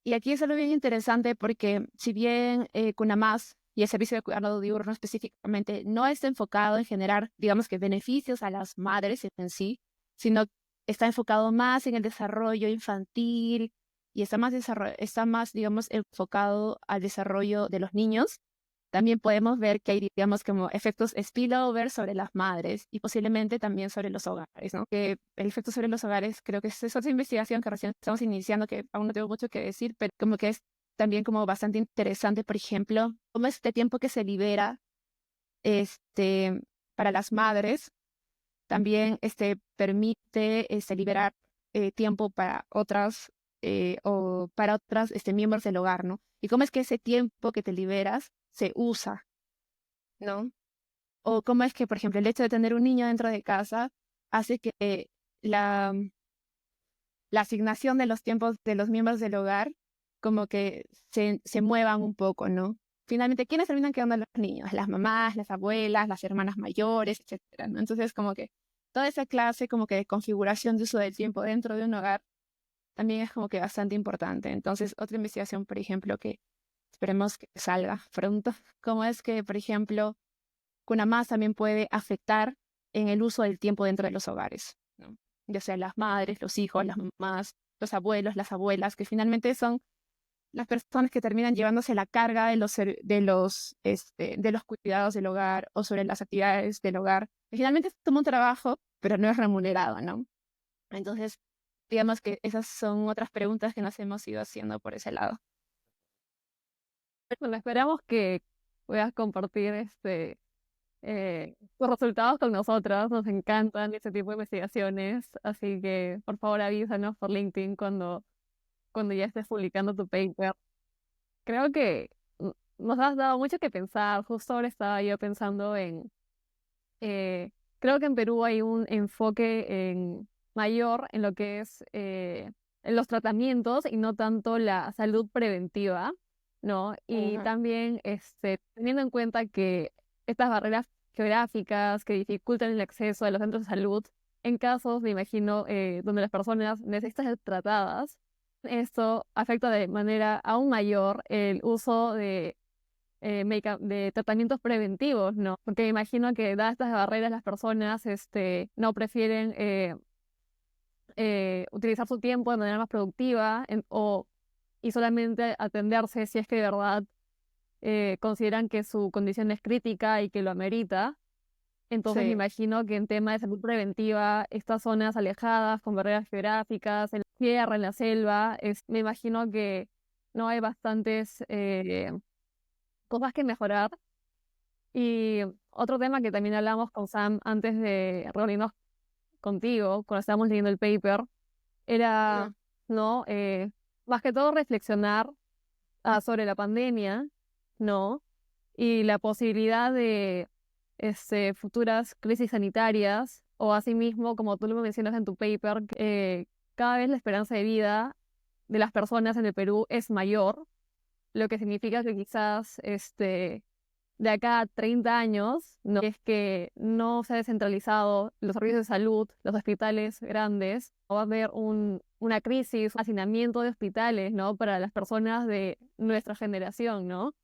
Y aquí es algo bien interesante porque si bien CUNAMAS y el servicio de cuidado diurno específicamente no está enfocado en generar, digamos que beneficios a las madres en sí, sino está enfocado más en el desarrollo infantil y está más, digamos, enfocado al desarrollo de los niños. También podemos ver que hay, digamos, como efectos spillover sobre las madres y posiblemente también sobre los hogares, ¿no? Que el efecto sobre los hogares creo que es otra investigación que recién estamos iniciando, que aún no tengo mucho que decir, pero como que es también como bastante interesante, por ejemplo, cómo este tiempo que se libera para las madres también permite liberar tiempo para otras o para otras miembros del hogar, ¿no? Y cómo es que ese tiempo que te liberas se usa, ¿no? O cómo es que, por ejemplo, el hecho de tener un niño dentro de casa hace que la, la asignación de los tiempos de los miembros del hogar como que se muevan un poco, ¿no? Finalmente, ¿quiénes terminan quedando los niños? Las mamás, las abuelas, las hermanas mayores, etcétera, ¿no? Entonces, como que toda esa clase como que de configuración de uso del tiempo dentro de un hogar también es como que bastante importante. Entonces, otra investigación, por ejemplo, que esperemos que salga pronto, como es que, por ejemplo, CUNAMAS también puede afectar en el uso del tiempo dentro de los hogares, ¿no? Ya sea las madres, los hijos, las mamás, los abuelos, las abuelas, que finalmente son las personas que terminan llevándose la carga de los cuidados del hogar o sobre las actividades del hogar. Que finalmente es como un trabajo, pero no es remunerado, ¿no? Entonces, digamos que esas son otras preguntas que nos hemos ido haciendo por ese lado. Bueno, esperamos que puedas compartir tus resultados con nosotros. Nos encantan este tipo de investigaciones, así que por favor avísanos por LinkedIn cuando ya estés publicando tu paper. Creo que nos has dado mucho que pensar. Justo ahora estaba yo pensando eh, creo que en Perú hay un enfoque mayor en lo que es en los tratamientos y no tanto la salud preventiva, ¿no? Y Ujú. también teniendo en cuenta que estas barreras geográficas que dificultan el acceso a los centros de salud, en casos, me imagino, donde las personas necesitan ser tratadas, esto afecta de manera aún mayor el uso de tratamientos preventivos, ¿no? Porque me imagino que dadas estas barreras las personas no prefieren utilizar su tiempo de manera más productiva y solamente atenderse si es que de verdad consideran que su condición es crítica y que lo amerita. Entonces me Sí. imagino que en tema de salud preventiva, estas zonas alejadas, con barreras geográficas, en la sierra, en la selva, me imagino que no hay bastantes cosas que mejorar. Y otro tema que también hablamos con Sam antes de reunirnos contigo, cuando estábamos leyendo el paper, era, ¿no? Más que todo reflexionar sobre la pandemia, ¿no? Y la posibilidad de futuras crisis sanitarias, o asimismo, como tú lo mencionas en tu paper, cada vez la esperanza de vida de las personas en el Perú es mayor, lo que significa que quizás de acá a 30 años, ¿no? Es que no se ha descentralizado los servicios de salud, los hospitales grandes, va a haber una crisis, un hacinamiento de hospitales, ¿no? Para las personas de nuestra generación, ¿no?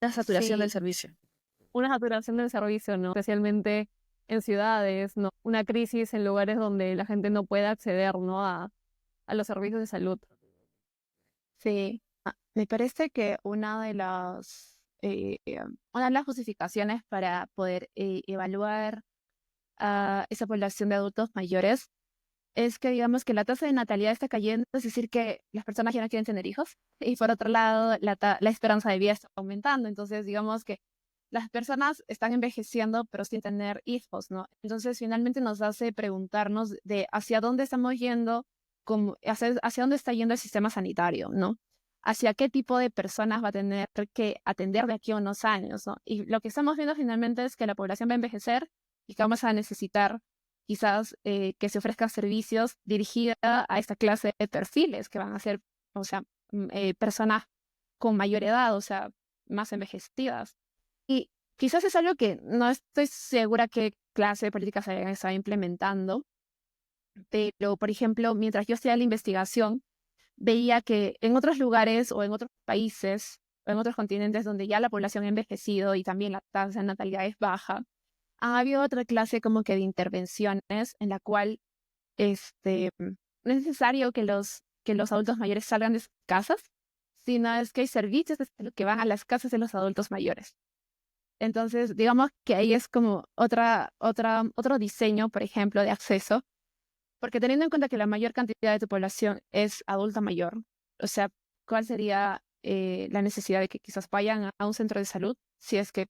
La saturación del Sí, servicio. una saturación del servicio, ¿no? Especialmente en ciudades, ¿no? Una crisis en lugares donde la gente no puede acceder, ¿no? A los servicios de salud. Sí, me parece que una de las justificaciones para poder evaluar a esa población de adultos mayores es que digamos que la tasa de natalidad está cayendo, es decir, que las personas ya no quieren tener hijos, y por otro lado, la esperanza de vida está aumentando. Entonces, digamos que las personas están envejeciendo, pero sin tener hijos, ¿no? Entonces, finalmente nos hace preguntarnos de hacia dónde estamos yendo, hacia dónde está yendo el sistema sanitario, ¿no? Hacia qué tipo de personas va a tener que atender de aquí a unos años, ¿no? Y lo que estamos viendo finalmente es que la población va a envejecer y que vamos a necesitar quizás que se ofrezcan servicios dirigidos a esta clase de perfiles que van a ser, o sea, personas con mayor edad, o sea, más envejecidas. Y quizás es algo que no estoy segura qué clase de políticas se hayan estado implementando, pero, por ejemplo, mientras yo hacía la investigación, veía que en otros lugares o en otros países o en otros continentes donde ya la población ha envejecido y también la tasa de natalidad es baja, ha habido otra clase como que de intervenciones en la cual no es necesario que los adultos mayores salgan de sus casas, sino es que hay servicios de salud que van a las casas de los adultos mayores. Entonces, digamos que ahí es como otro diseño, por ejemplo, de acceso, porque teniendo en cuenta que la mayor cantidad de tu población es adulta mayor, o sea, ¿cuál sería la necesidad de que quizás vayan a un centro de salud si es que,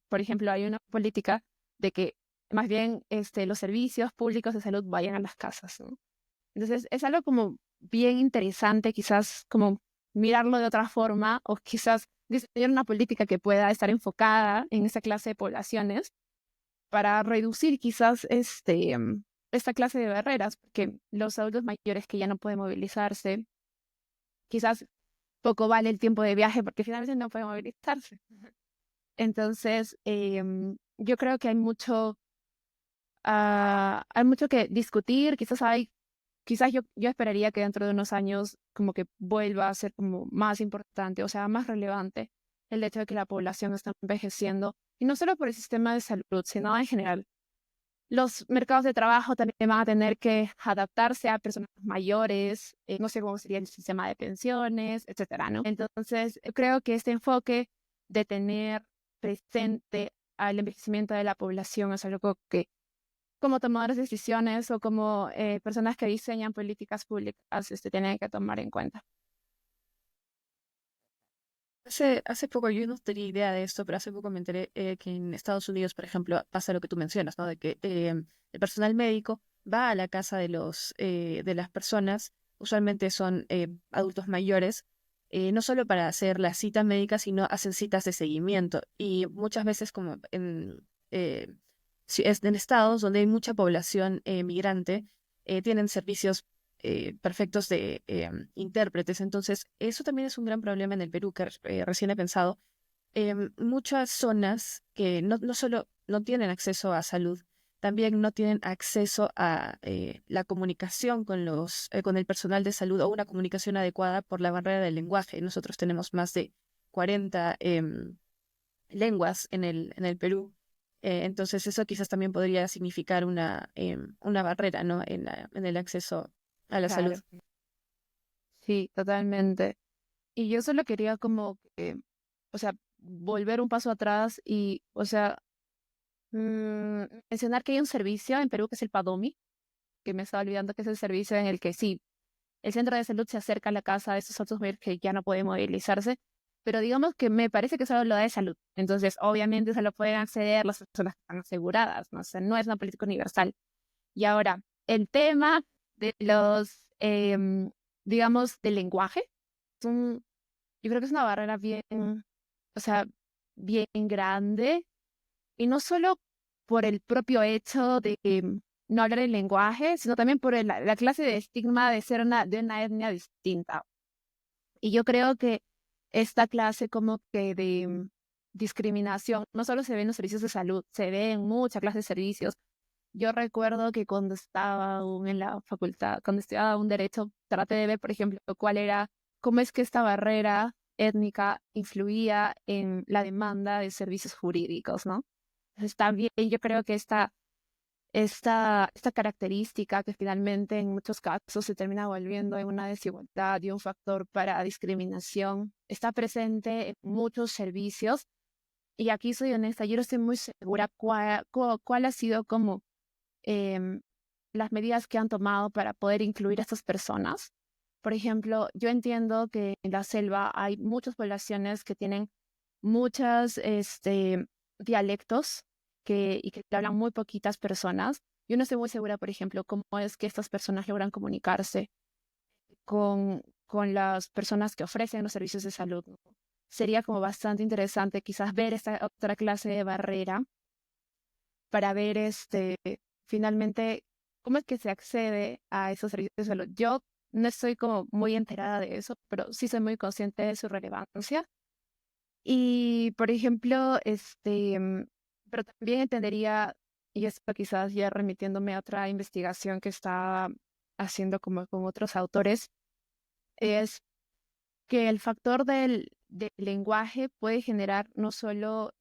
por ejemplo, hay una política de que más bien los servicios públicos de salud vayan a las casas, ¿no? Entonces, es algo como bien interesante, quizás como mirarlo de otra forma, o quizás diseñar una política que pueda estar enfocada en esa clase de poblaciones para reducir quizás esta clase de barreras, porque los adultos mayores que ya no pueden movilizarse, quizás poco vale el tiempo de viaje porque finalmente no pueden movilizarse. Entonces, yo creo que hay mucho que discutir. Quizás yo esperaría que dentro de unos años como que vuelva a ser como más importante, o sea, más relevante el hecho de que la población está envejeciendo, y no solo por el sistema de salud, sino en general. Los mercados de trabajo también van a tener que adaptarse a personas mayores, no sé cómo sería el sistema de pensiones, etcétera, ¿no? Entonces, creo que este enfoque de tener presente al envejecimiento de la población es algo que como tomadores de decisiones o como personas que diseñan políticas públicas tienen que tomar en cuenta. Hace poco yo no tenía idea de esto, pero hace poco me enteré que en Estados Unidos, por ejemplo, pasa lo que tú mencionas, ¿no? De que el personal médico va a la casa de las personas, usualmente son adultos mayores, no solo para hacer las citas médicas, sino hacen citas de seguimiento. Y muchas veces como en estados donde hay mucha población migrante, tienen servicios perfectos de intérpretes. Entonces, eso también es un gran problema en el Perú, que recién he pensado. Muchas zonas que no solo no tienen acceso a salud, también no tienen acceso a la comunicación con el personal de salud, o una comunicación adecuada por la barrera del lenguaje. Nosotros tenemos más de 40 lenguas en el Perú. Entonces, eso quizás también podría significar una barrera, ¿no? En el acceso a la salud. Claro. Sí, totalmente. Y yo solo quería como o sea, volver un paso atrás y, o sea, mencionar que hay un servicio en Perú que es el PADOMI, que me estaba olvidando, que es el servicio en el que sí, el centro de salud se acerca a la casa de estos adultos mayores que ya no pueden movilizarse, pero digamos que me parece que solo lo da de salud. Entonces, obviamente, solo pueden acceder las personas que están aseguradas, ¿no? O sea, no es una política universal. Y ahora, el tema de los, digamos, del lenguaje, yo creo que es una barrera bien, o sea, bien grande, y no solo por el propio hecho de no hablar el lenguaje, sino también por la clase de estigma de ser de una etnia distinta. Y yo creo que esta clase como que de discriminación no solo se ve en los servicios de salud, se ve en muchas clases de servicios. Yo recuerdo que cuando estaba aún en la facultad, cuando estudiaba un derecho, traté de ver, por ejemplo, cómo es que esta barrera étnica influía en la demanda de servicios jurídicos, ¿no? Entonces, también yo creo que esta característica que finalmente en muchos casos se termina volviendo en una desigualdad y un factor para discriminación, está presente en muchos servicios. Y aquí soy honesta, yo no estoy muy segura cuál ha sido como em, las medidas que han tomado para poder incluir a estas personas. Por ejemplo, yo entiendo que en la selva hay muchas poblaciones que tienen muchos dialectos y que hablan muy poquitas personas. Yo no estoy muy segura, por ejemplo, cómo es que estas personas logran comunicarse con las personas que ofrecen los servicios de salud, ¿no? Sería como bastante interesante quizás ver esta otra clase de barrera para ver finalmente cómo es que se accede a esos servicios de salud. Yo no estoy como muy enterada de eso, pero sí soy muy consciente de su relevancia. Y, por ejemplo, pero también entendería, y esto quizás ya remitiéndome a otra investigación que estaba haciendo como con otros autores, es que el factor del lenguaje puede generar no solo,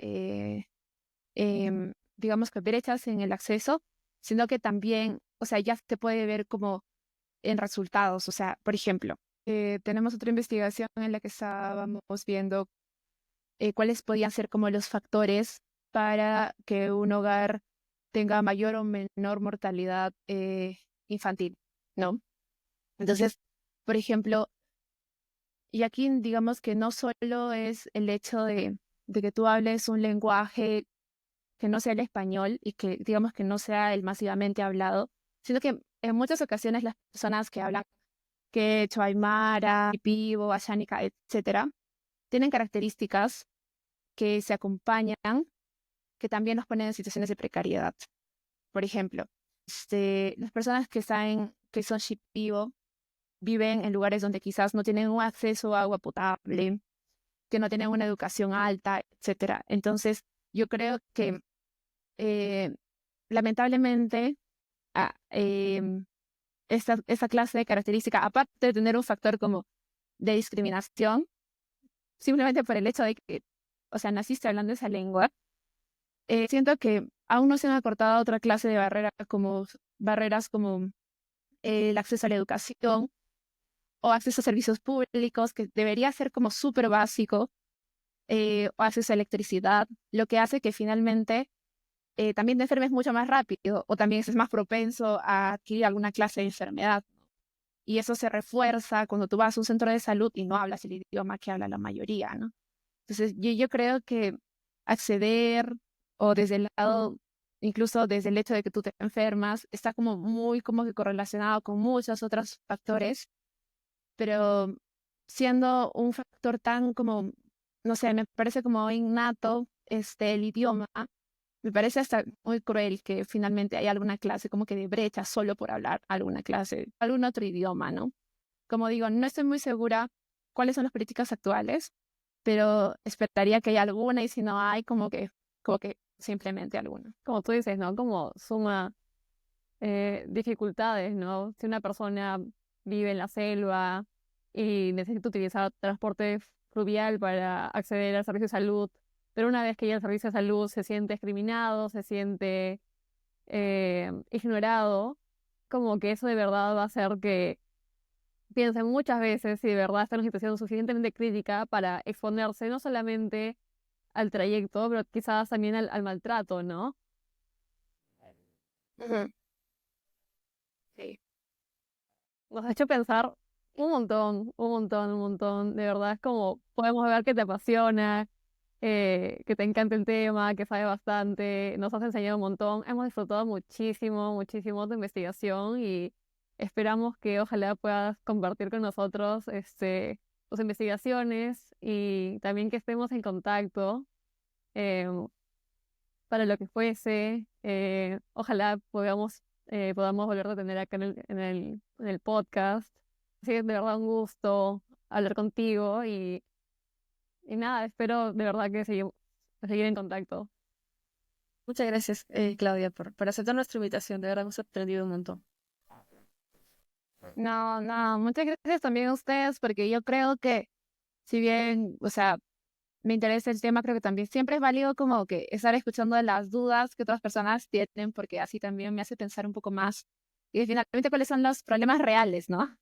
digamos que brechas en el acceso, sino que también, o sea, ya se puede ver como en resultados. O sea, por ejemplo, tenemos otra investigación en la que estábamos viendo cuáles podían ser como los factores para que un hogar tenga mayor o menor mortalidad infantil, ¿no? Entonces, por ejemplo, y aquí digamos que no solo es el hecho de que tú hables un lenguaje que no sea el español y que digamos que no sea el masivamente hablado, sino que en muchas ocasiones las personas que hablan quechua, aymara, pibo, ayánica, etcétera, tienen características que se acompañan, que también nos ponen en situaciones de precariedad. Por ejemplo, las personas que son shipibo viven en lugares donde quizás no tienen un acceso a agua potable, que no tienen una educación alta, etcétera. Entonces, yo creo que lamentablemente esta clase de característica, aparte de tener un factor como de discriminación, simplemente por el hecho de que, o sea, naciste hablando esa lengua, siento que aún no se han acortado otra clase de barreras como el acceso a la educación o acceso a servicios públicos, que debería ser como súper básico, o acceso a electricidad, lo que hace que finalmente también te enfermes mucho más rápido o también es más propenso a adquirir alguna clase de enfermedad. Y eso se refuerza cuando tú vas a un centro de salud y no hablas el idioma que habla la mayoría, ¿no? Entonces, yo creo que acceder o desde el lado, incluso desde el hecho de que tú te enfermas, está como muy como que correlacionado con muchos otros factores, pero siendo un factor tan como, no sé, me parece como innato el idioma, me parece hasta muy cruel que finalmente hay alguna clase como que de brecha solo por hablar alguna clase, algún otro idioma, ¿no? Como digo, no estoy muy segura cuáles son las políticas actuales, pero esperaría que haya alguna y si no hay, como que simplemente alguna. Como tú dices, ¿no? Como suma dificultades, ¿no? Si una persona vive en la selva y necesita utilizar transporte fluvial para acceder al servicio de salud, pero una vez que llega al servicio de salud se siente discriminado, se siente ignorado, como que eso de verdad va a hacer que piensen muchas veces si de verdad está en una situación suficientemente crítica para exponerse no solamente al trayecto, pero quizás también al maltrato, ¿no? Ujú. Sí. Nos ha hecho pensar Un montón, un montón. De verdad es como podemos ver que te apasiona, que te encanta el tema, que sabes bastante, nos has enseñado un montón. Hemos disfrutado muchísimo, muchísimo tu investigación y esperamos que ojalá puedas compartir con nosotros tus investigaciones y también que estemos en contacto eh, para lo que fuese. Ojalá podamos volver a tener acá en el podcast. Así que de verdad un gusto hablar contigo y nada, espero de verdad que seguir en contacto. Muchas gracias, Claudia, por aceptar nuestra invitación. De verdad hemos aprendido un montón. No, no, muchas gracias también a ustedes, porque yo creo que si bien, o sea, me interesa el tema, creo que también siempre es válido como que estar escuchando las dudas que otras personas tienen, porque así también me hace pensar un poco más y finalmente cuáles son los problemas reales, ¿no?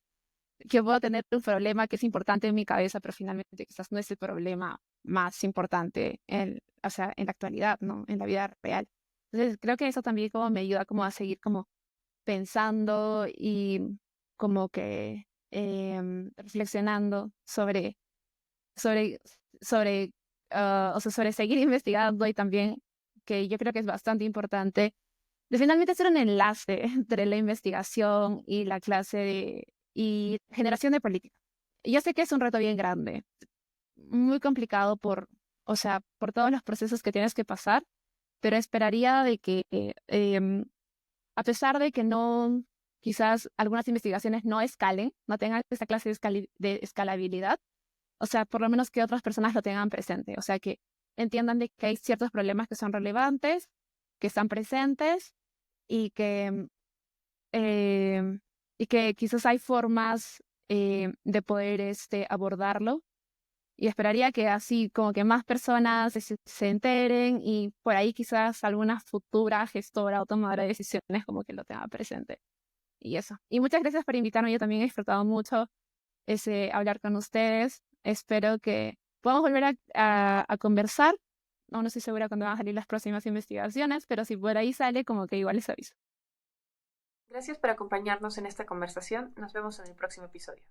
Que puedo tener un problema que es importante en mi cabeza, pero finalmente quizás no es el problema más importante o sea, en la actualidad, ¿no? En la vida real. Entonces, creo que eso también como me ayuda como a seguir como pensando y como que reflexionando sobre, o sea, sobre seguir investigando y también que yo creo que es bastante importante de finalmente hacer un enlace entre la investigación y la y generación de política. Yo sé que es un reto bien grande, muy complicado o sea, por todos los procesos que tienes que pasar, pero esperaría de que, a pesar de que no, quizás algunas investigaciones no escalen, no tengan esta clase de escalabilidad, o sea, por lo menos que otras personas lo tengan presente, o sea, que entiendan de que hay ciertos problemas que son relevantes, que están presentes y eh, y que quizás hay formas de poder abordarlo. Y esperaría que así como que más personas se enteren y por ahí quizás alguna futura gestora o tomadora de decisiones como que lo tenga presente. Y eso. Y muchas gracias por invitarme. Yo también he disfrutado mucho hablar con ustedes. Espero que podamos volver a conversar. No estoy segura cuándo van a salir las próximas investigaciones, pero si por ahí sale, como que igual les aviso. Gracias por acompañarnos en esta conversación. Nos vemos en el próximo episodio.